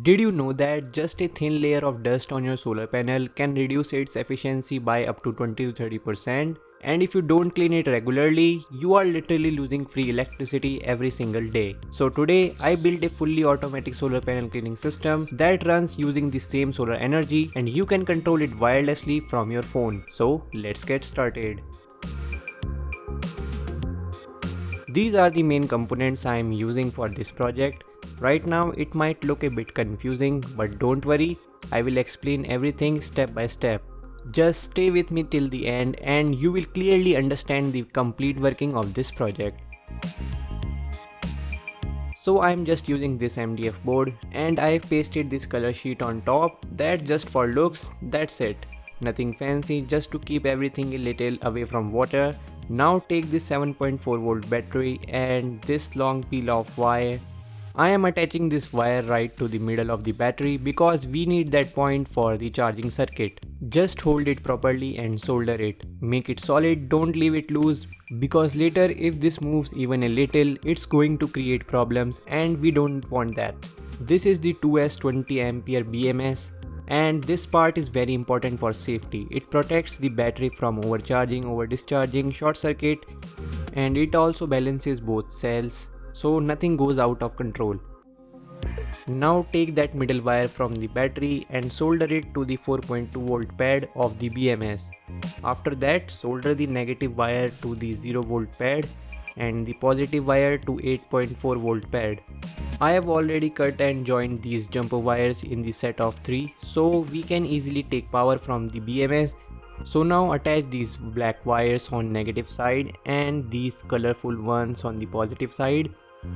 Did you know that just a thin layer of dust on your solar panel can reduce its efficiency by up to 20 to 30%? And if you don't clean it regularly, you are literally losing free electricity every single day. So today, I built a fully automatic solar panel cleaning system that runs using the same solar energy, and you can control it wirelessly from your phone. So let's get started. These are the main components I am using for this project. Right now it might look a bit confusing, but don't worry, I will explain everything step by step. Just stay with me till the end and you will clearly understand the complete working of this project. So I am just using this MDF board and I have pasted this color sheet on top. That just for looks, that's it. Nothing fancy, just to keep everything a little away from water. Now take this 7.4 volt battery and this long peel off wire. I am attaching this wire right to the middle of the battery because we need that point for the charging circuit. Just hold it properly and solder it. Make it solid, don't leave it loose because later if this moves even a little, it's going to create problems and we don't want that. This is the 2S 20 ampere BMS. And this part is very important for safety. It protects the battery from overcharging, over discharging, short circuit, and it also balances both cells so nothing goes out of control. Now take that middle wire from the battery and solder it to the 4.2 volt pad of the BMS. After that, solder the negative wire to the 0 volt pad and the positive wire to 8.4 volt pad. I have already cut and joined these jumper wires in the set of 3 so we can easily take power from the BMS. So now attach these black wires on negative side and these colorful ones on the positive side.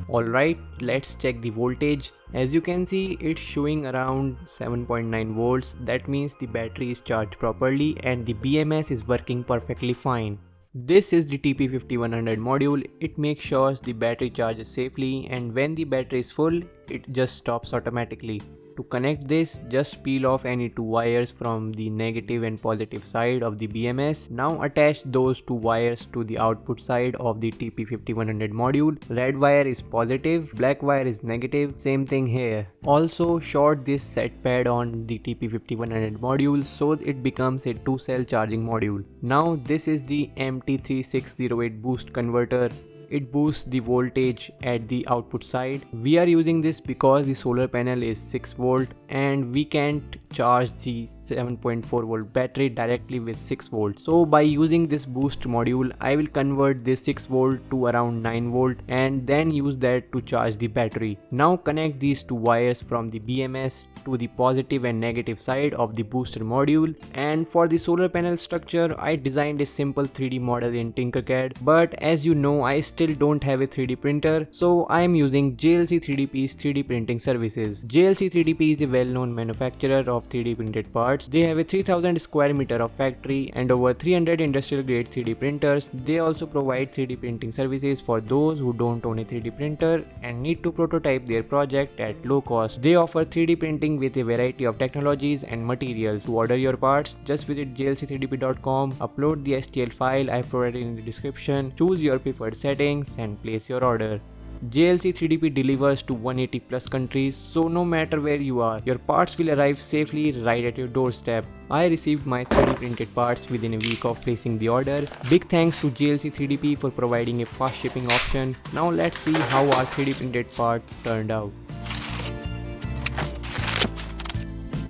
Alright, let's check the voltage. As you can see, it's showing around 7.9 volts. That means the battery is charged properly and the BMS is working perfectly fine. This is the TP5100 module. It makes sure the battery charges safely and when the battery is full, it just stops automatically. To connect this, just peel off any two wires from the negative and positive side of the BMS. Now attach those two wires to the output side of the TP5100 module. Red wire is positive, black wire is negative, same thing here. Also short this set pad on the TP5100 module so it becomes a 2-cell charging module. Now this is the MT3608 boost converter. It boosts the voltage at the output side. We are using this because the solar panel is 6 volt and we can't charge the 7.4 volt battery directly with 6 volts. So by using this boost module, I will convert this 6 volt to around 9 volt and then use that to charge the battery. Now connect these two wires from the BMS to the positive and negative side of the booster module. And for the solar panel structure, I designed a simple 3D model in Tinkercad, but as you know, I still don't have a 3D printer, so I am using JLC 3Dp's 3D printing services. JLC 3DP is a well-known manufacturer of 3D printed parts. They have a 3000 square meter of factory and over 300 industrial grade 3D printers. They also provide 3D printing services for those who don't own a 3D printer and need to prototype their project at low cost. They offer 3D printing with a variety of technologies and materials. To order your parts, just visit jlc3dp.com, upload the STL file I provided in the description, choose your preferred settings and place your order. JLC 3DP delivers to 180 plus countries, so no matter where you are, your parts will arrive safely right at your doorstep. I received my 3D printed parts within a week of placing the order. Big thanks to JLC 3DP for providing a fast shipping option. Now let's see how our 3D printed part turned out.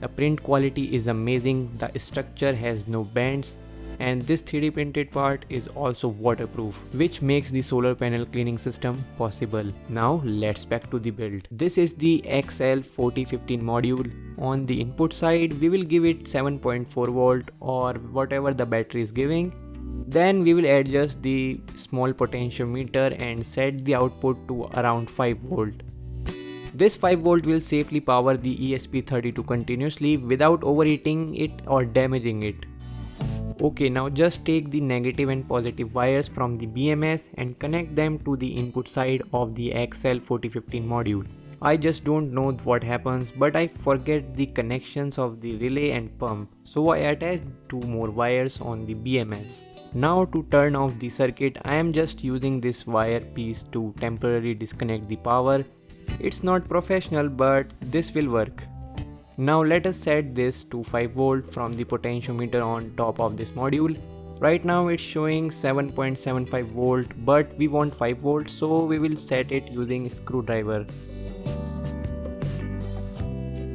The print quality is amazing, the structure has no bends, and this 3D printed part is also waterproof, which makes the solar panel cleaning system possible. Now let's back to the build. This is the XL4015 module. On the input side, we will give it 7.4 volt or whatever the battery is giving. Then we will adjust the small potentiometer and set the output to around 5 volt. This 5 volt will safely power the ESP32 continuously without overheating it or damaging it. Okay, now just take the negative and positive wires from the BMS and connect them to the input side of the XL4015 module. I just don't know what happens, but I forget the connections of the relay and pump, so I attached 2 more wires on the BMS. Now to turn off the circuit, I am just using this wire piece to temporarily disconnect the power. It's not professional, but this will work. Now let us set this to 5V from the potentiometer on top of this module. Right now it's showing 7.75V, but we want 5V, so we will set it using screwdriver.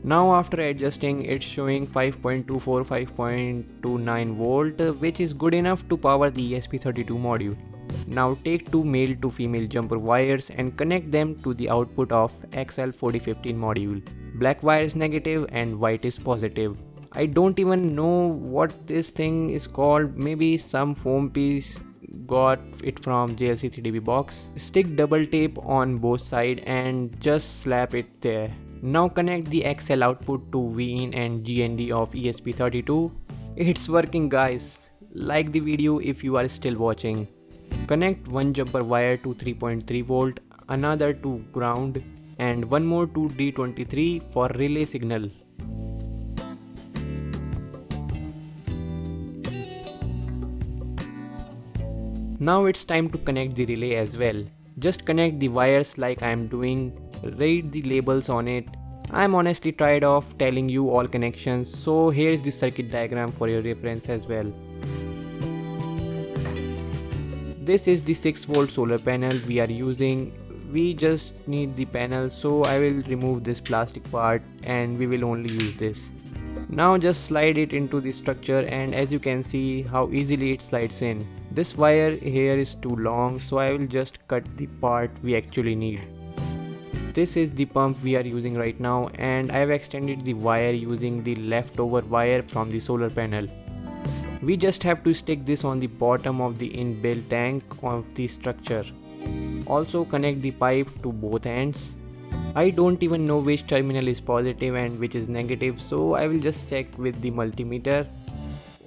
Now after adjusting, it's showing 5.24, 5.29V, which is good enough to power the ESP32 module. Now take 2 male to female jumper wires and connect them to the output of XL4015 module. Black wire is negative and white is positive. I don't even know what this thing is called, maybe some foam piece, got it from JLC 3DB box. Stick double tape on both sides and just slap it there. Now connect the XL output to Vin and GND of ESP32. It's working guys, like the video if you are still watching. Connect one jumper wire to 3.3V, another to ground and one more to D23 for relay signal. Now it's time to connect the relay as well. Just connect the wires like I am doing, read the labels on it. I am honestly tired of telling you all connections, so here's the circuit diagram for your reference as well. This is the 6V solar panel we are using. We just need the panel, so I will remove this plastic part and we will only use this. Now just slide it into the structure, and as you can see how easily it slides in. This wire here is too long, so I will just cut the part we actually need. This is the pump we are using right now, and I have extended the wire using the leftover wire from the solar panel. We just have to stick this on the bottom of the inbuilt tank of the structure. Also connect the pipe to both ends. I don't even know which terminal is positive and which is negative, so I will just check with the multimeter.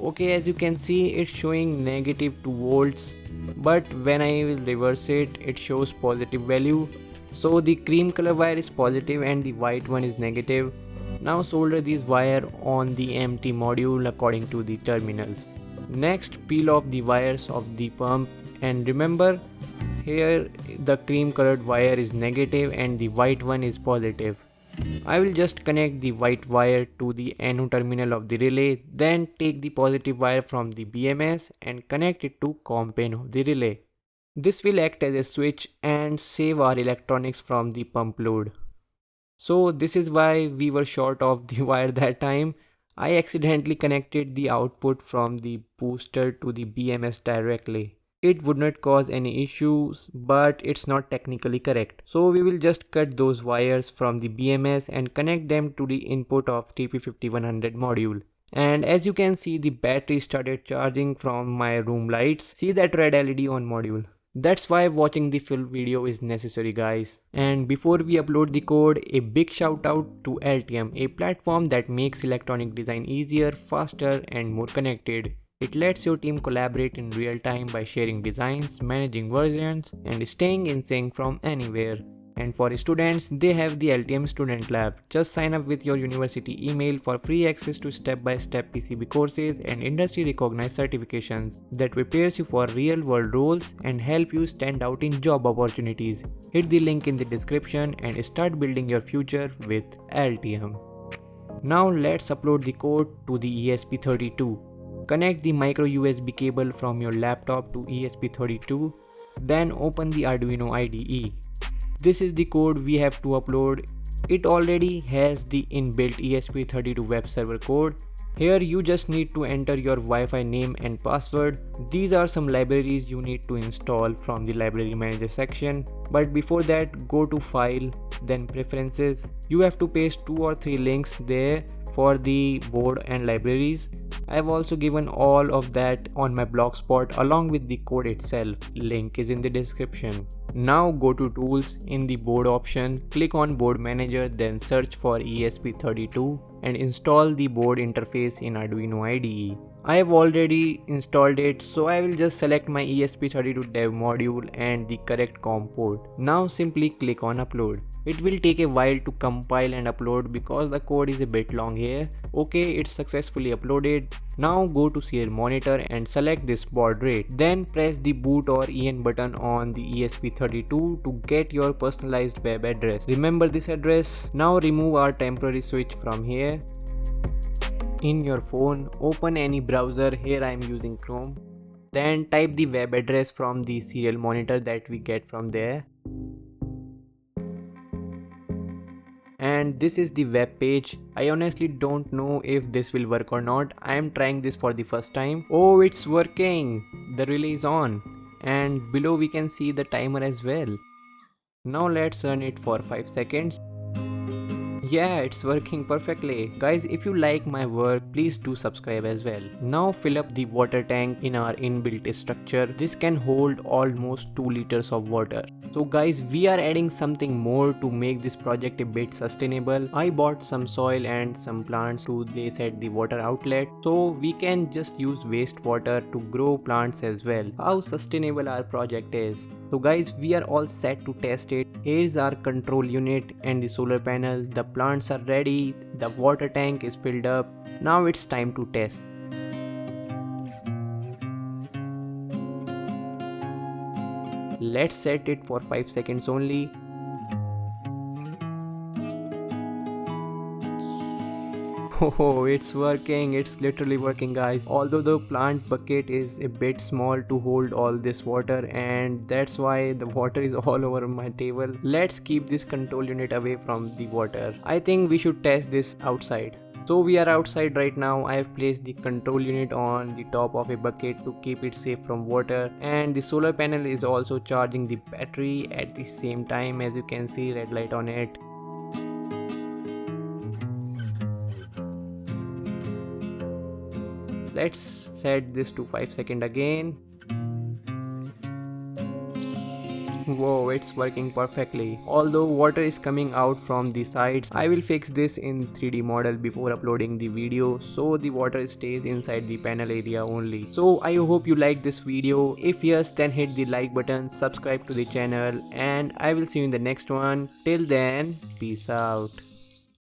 Okay, as you can see it's showing negative 2V, but when I will reverse it, it shows positive value. So the cream color wire is positive and the white one is negative. Now solder these wire on the empty module according to the terminals. Next, peel off the wires of the pump, and remember, here the cream colored wire is negative and the white one is positive. I will just connect the white wire to the anode terminal of the relay, then take the positive wire from the BMS and connect it to COM pin of the relay. This will act as a switch and save our electronics from the pump load. So this is why we were short of the wire that time. I accidentally connected the output from the booster to the BMS directly. It would not cause any issues, but it's not technically correct. So we will just cut those wires from the BMS and connect them to the input of TP5100 module. And as you can see, the battery started charging from my room lights. See that red LED on module? That's why watching the full video is necessary guys. And before we upload the code, a big shout out to Altium, a platform that makes electronic design easier, faster and more connected. It lets your team collaborate in real time by sharing designs, managing versions and staying in sync from anywhere. And for students, they have the Altium Student Lab. Just sign up with your university email for free access to step-by-step PCB courses and industry-recognized certifications that prepares you for real-world roles and help you stand out in job opportunities. Hit the link in the description and start building your future with Altium. Now let's upload the code to the ESP32. Connect the micro USB cable from your laptop to ESP32. Then open the Arduino IDE. This is the code we have to upload. It already has the inbuilt ESP32 web server code. Here you just need to enter your Wi-Fi name and password. These are some libraries you need to install from the library manager section. But before that, go to File, then Preferences. You have to paste 2 or 3 links there for the board and libraries. I have also given all of that on my blogspot along with the code itself. Link is in the description. Now go to Tools, in the board option, click on Board Manager, then search for ESP32 and install the board interface in Arduino IDE. I have already installed it, so I will just select my ESP32 dev module and the correct COM port. Now simply click on upload. It will take a while to compile and upload because the code is a bit long here. Okay, it's successfully uploaded. Now go to serial monitor and select this baud rate. Then press the boot or EN button on the ESP32 to get your personalized web address. Remember this address. Now remove our temporary switch from here. In your phone, open any browser. Here I am using Chrome. Then type the web address from the serial monitor that we get from there. And this is the web page. I honestly don't know if this will work or not. I am trying this for the first time. Oh, it's working. The relay is on. And below we can see the timer as well. Now let's run it for 5 seconds. Yeah, it's working perfectly. Guys, if you like my work, please do subscribe as well. Now fill up the water tank in our inbuilt structure. This can hold almost 2 liters of water. So guys, we are adding something more to make this project a bit sustainable. I bought some soil and some plants to place at the water outlet, so we can just use wastewater to grow plants as well. How sustainable our project is. So guys, we are all set to test it. Here is our control unit and the solar panel. The plants are ready, the water tank is filled up. Now it's time to test. Let's set it for 5 seconds only. Oh, it's working. It's literally working, guys. Although the plant bucket is a bit small to hold all this water, and that's why the water is all over my table. Let's keep this control unit away from the water. I think we should test this outside. So we are outside right now. I have placed the control unit on the top of a bucket to keep it safe from water, and the solar panel is also charging the battery at the same time. As you can see, red light on it. Let's set this to 5 seconds again. Whoa, it's working perfectly. Although water is coming out from the sides, I will fix this in 3D model before uploading the video, so the water stays inside the panel area only. So I hope you liked this video. If yes, then hit the like button, subscribe to the channel, and I will see you in the next one. Till then, peace out.